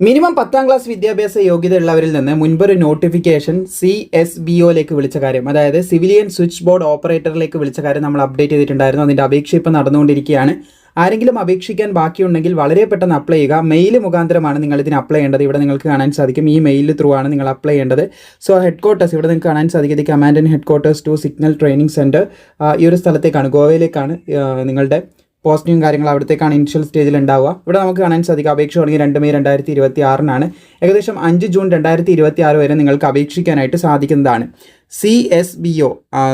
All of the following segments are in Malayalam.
മിനിമം 10ാം ക്ലാസ് വിദ്യാഭ്യാസ യോഗ്യത ഉള്ളവരിൽ നിന്ന് മുൻപൊരു നോട്ടിഫിക്കേഷൻ CSBOയിലേക്ക് വിളിച്ച കാര്യം, അതായത് സിവിലിയൻ സ്വിച്ച് ബോർഡ് ഓപ്പറേറ്ററിലേക്ക് വിളിച്ച കാര്യം നമ്മൾ അപ്ഡേറ്റ് ചെയ്തിട്ടുണ്ടായിരുന്നു. അതിൻ്റെ അപേക്ഷ ഇപ്പോൾ നടന്നുകൊണ്ടിരിക്കുകയാണ്. ആരെങ്കിലും അപേക്ഷിക്കാൻ ബാക്കിയുണ്ടെങ്കിൽ വളരെ പെട്ടെന്ന് അപ്ലൈ ചെയ്യുക. മെയിൽ മുഖാന്തരമാണ് നിങ്ങൾ ഇതിന് അപ്ലൈ ചെയ്യേണ്ടത്. ഇവിടെ നിങ്ങൾക്ക് കാണാൻ സാധിക്കും, ഈ മെയിൽ ത്രൂ ആണ് നിങ്ങൾ അപ്ലൈ ചെയ്യേണ്ടത്. സോ ഹെഡ് ക്വാർട്ടേഴ്സ് ഇവിടെ നിങ്ങൾക്ക് കാണാൻ സാധിക്കും, ഇത് command and headquarters to signal training centre. ഈ ഒരു സ്ഥലത്തേക്കാണ്, ഗോവയിലേക്കാണ് നിങ്ങളുടെ പോസ്റ്റിങ്ങും കാര്യങ്ങൾ അവിടത്തേക്കാണ് ഇനിഷ്യൽ സ്റ്റേജിൽ ഉണ്ടാവുക. ഇവിടെ നമുക്ക് കാണാൻ സാധിക്കും അപേക്ഷ തുടങ്ങി 2 മെയ് 2026 ഏകദേശം 5 ജൂൺ 2026 വരെ നിങ്ങൾക്ക് അപേക്ഷിക്കാനായിട്ട് സാധിക്കുന്നതാണ്. CSBO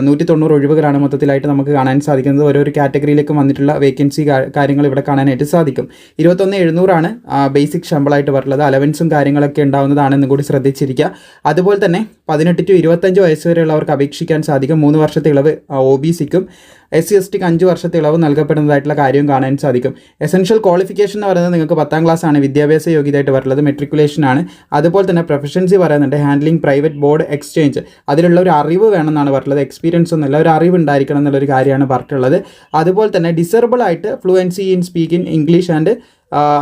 190 ഒഴിവുകളാണ് മൊത്തത്തിലായിട്ട് നമുക്ക് കാണാൻ സാധിക്കുന്നത്. ഓരോരോ കാറ്റഗറിയിലേക്ക് വന്നിട്ടുള്ള വേക്കൻസി കാര്യങ്ങൾ ഇവിടെ കാണാനായിട്ട് സാധിക്കും. 21,700 ബേസിക് ശമ്പളമായിട്ട് വരുന്നത്. അലവൻസും കാര്യങ്ങളൊക്കെ ഉണ്ടാവുന്നതാണെന്ന് കൂടി ശ്രദ്ധിച്ചിരിക്കുക. അതുപോലെ തന്നെ 18 to 25 വയസ്സ് വരെയുള്ളവർക്ക് അപേക്ഷിക്കാൻ സാധിക്കും. 3 വർഷത്തെ ഇളവ് OBCക്കും SC/STക്ക് 5 വർഷത്തെ ഇളവ് നൽകപ്പെടുന്നതായിട്ടുള്ള കാര്യവും കാണാൻ സാധിക്കും. എസെൻഷ്യൽ ക്വാളിഫിക്കേഷൻ എന്ന് പറയുന്നത് നിങ്ങൾക്ക് 10ാം ക്ലാസ് ആണ് വിദ്യാഭ്യാസ യോഗ്യതയായിട്ട് വരുന്നത്. മെട്രിക്കുലേഷൻ ആണ്. അതുപോലെ തന്നെ പ്രൊഫഷൻസി പറയുന്നുണ്ട്, ഹാൻഡ്ലിംഗ് പ്രൈവറ്റ് ബോർഡ് എക്സ്ചേഞ്ച്. അതിലുള്ള ഒരു അറിവ് വേണമെന്നാണ് പറഞ്ഞത്. എക്സ്പീരിയൻസ് ഒന്നുമില്ല, ഒരു അറിവ് ഉണ്ടായിരിക്കണം എന്നുള്ളൊരു കാര്യമാണ് പറഞ്ഞിട്ടുള്ളത്. അതുപോലെ തന്നെ ഡിസേബിൾ ആയിട്ട് fluency in speaking English and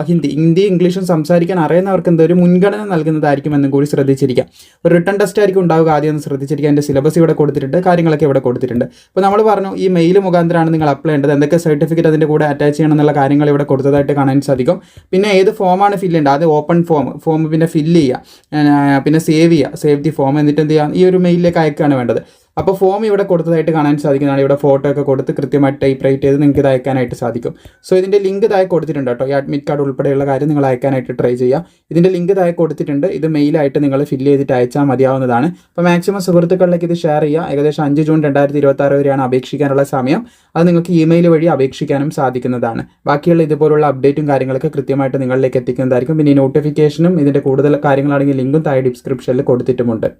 Hindi ഇംഗ്ലീഷും സംസാരിക്കാൻ അറിയുന്നവർക്ക് എന്തൊരു മുൻഗണന നൽകുന്നതായിരിക്കും എന്നും കൂടി ശ്രദ്ധിച്ചിരിക്കുക. ഒരു റിട്ടൺ ടെസ്റ്റ് ആയിരിക്കും ഉണ്ടാവുക, ആദ്യം ഒന്ന് ശ്രദ്ധിച്ചിരിക്കുക. എൻ്റെ സിലബസ് ഇവിടെ കൊടുത്തിട്ടുണ്ട്, കാര്യങ്ങളൊക്കെ ഇവിടെ കൊടുത്തിട്ടുണ്ട്. അപ്പോൾ നമ്മൾ പറഞ്ഞു ഈ മെയിൽ മുഖാന്തരമാണ് നിങ്ങൾ അപ്ലൈ ചെയ്യേണ്ടത്. എന്തൊക്കെ സർട്ടിഫിക്കറ്റ് അതിൻ്റെ കൂടെ അറ്റാച്ച് ചെയ്യണം എന്നുള്ള കാര്യങ്ങൾ ഇവിടെ കൊടുത്തതായിട്ട് കാണാൻ സാധിക്കും. പിന്നെ ഏത് ഫോമാണ് ഫില്ല് ചെയ്യേണ്ടത്, അത് ഓപ്പൺ ഫോം പിന്നെ ഫില്ല് ചെയ്യുക, പിന്നെ സേവ് ദി ഫോം, എന്നിട്ട് എന്ത് ചെയ്യുക, ഈ ഒരു മെയിലിലേക്ക് അയക്കുകയാണ് വേണ്ടത്. അപ്പോൾ ഫോം ഇവിടെ കൊടുത്തതായിട്ട് കാണാൻ സാധിക്കുന്നതാണ്. ഇവിടെ ഫോട്ടോ ഒക്കെ കൊടുത്ത് കൃത്യമായിട്ട് ടൈപ്പ് റൈറ്റ് ചെയ്ത് നിങ്ങൾക്ക് ഇത് അയക്കാനായിട്ട് സാധിക്കും. സോ ഇതിൻ്റെ ലിങ്ക് ഇതായി കൊടുത്തിട്ടുണ്ട് കേട്ടോ. ഈ അഡ്മിറ്റ് കാർഡ് ഉൾപ്പെടെയുള്ള കാര്യം നിങ്ങൾ അയക്കാനായിട്ട് ട്രൈ ചെയ്യുക. ഇതിൻ്റെ ലിങ്ക് ഇതായി കൊടുത്തിട്ടുണ്ട്. ഇത് മെയിലായിട്ട് നിങ്ങൾ ഫില്ല് ചെയ്തിട്ട് അയച്ചാൽ മതിയാവുന്നതാണ്. അപ്പോൾ മാക്സിമം സുഹൃത്തുക്കളിലേക്ക് ഇത് ഷെയർ ചെയ്യുക. ഏകദേശം 5 ജൂൺ 2026 വരെയാണ് അപേക്ഷിക്കാനുള്ള സമയം. അത് നിങ്ങൾക്ക് ഇമെയിൽ വഴി അപേക്ഷിക്കാനും സാധിക്കുന്നതാണ്. ബാക്കിയുള്ള ഇതുപോലുള്ള അപ്ഡേറ്റും കാര്യങ്ങളൊക്കെ കൃത്യമായിട്ട് നിങ്ങളിലേക്ക് എത്തിക്കുന്നതായിരിക്കും. പിന്നെ ഈ നോട്ടിഫിക്കേഷനും ഇതിൻ്റെ കൂടുതൽ കാര്യങ്ങളാണെങ്കിൽ ലിങ്കും താഴെ ഡിസ്ക്രിപ്ഷനിൽ കൊടുത്തിട്ടുമുണ്ട്.